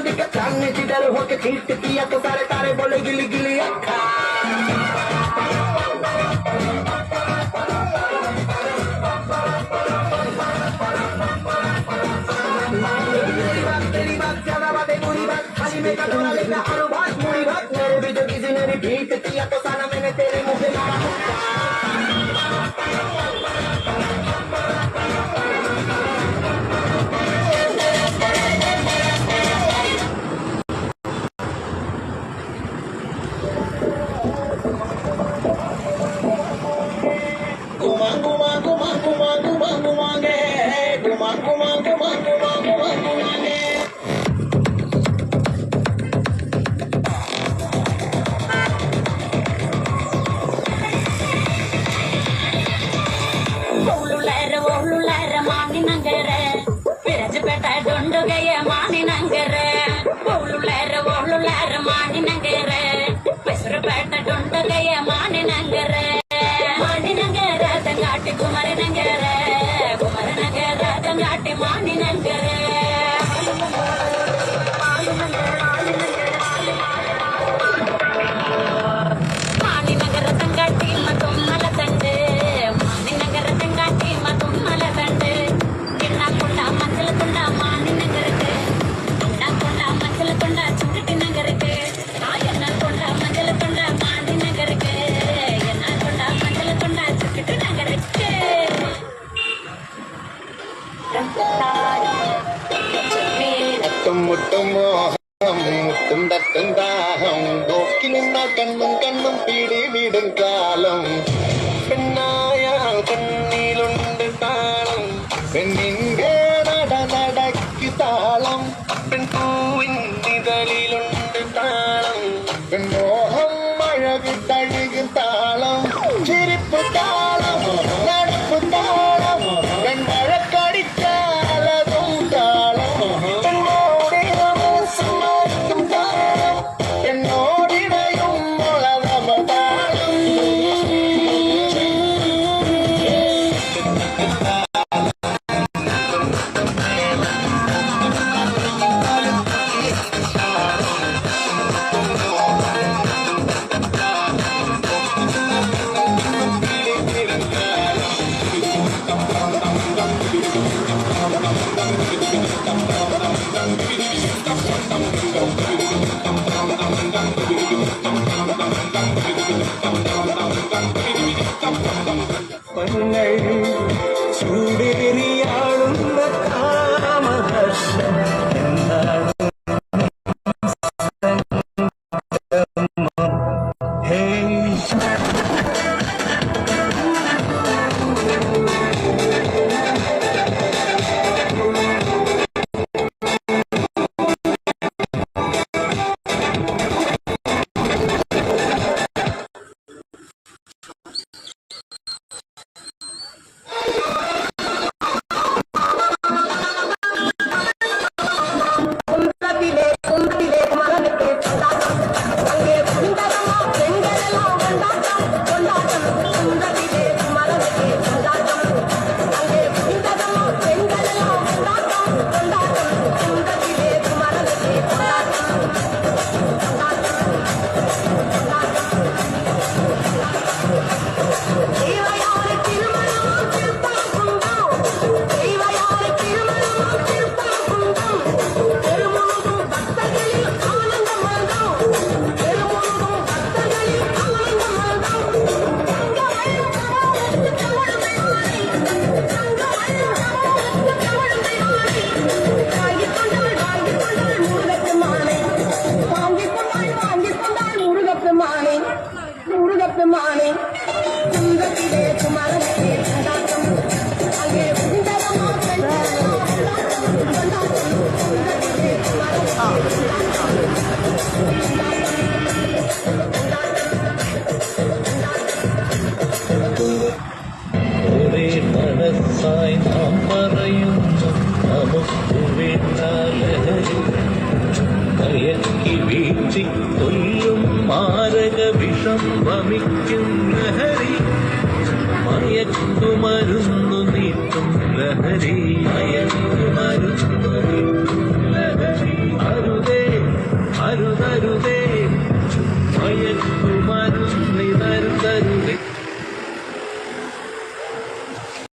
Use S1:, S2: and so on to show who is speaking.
S1: दिक्कत जानने की डर होके खींच किया तो सारे तारे बोले गिली गिली अक्खा तेरी बात ज्यादा बातें बुरी बात खाली में कटोरा लेना हर बात बुरी बात मेरे भी जो किसी ने रिपीट किया तो साला मैंने तेरे मुंह पे मारा കണ്ണും കണ്ണും പിടി വിടും കാലം പെണ്ണായാൽ കണ്ണിലുണ്ട് താളം പെണ്ണിന്റെ നടക്ക് താളം പെൺപൂവിൻ നിഴലിലുണ്ട് താളം പെൺമോഹം അഴകി തഴുകും താളം ചിരിപ്പ് താളം നടപ്പ് താളം പെൺമഴക്കടിച്ചാലതും താളം പെണ്ണോടെ മനസ്സുമാക്കും താളം എന്നോടിടയും മുളവ താളം ചൂടേറിയാളുന്ന കാമഹർഷം എന്താണ് മാരക വിഷം വമിക്കും ലഹരി മയക്കുമരുന്നു നീട്ടും ലഹരി മയക്കുമരുന്നു നീട്ടും ലഹരി അരുതേ
S2: তরুবে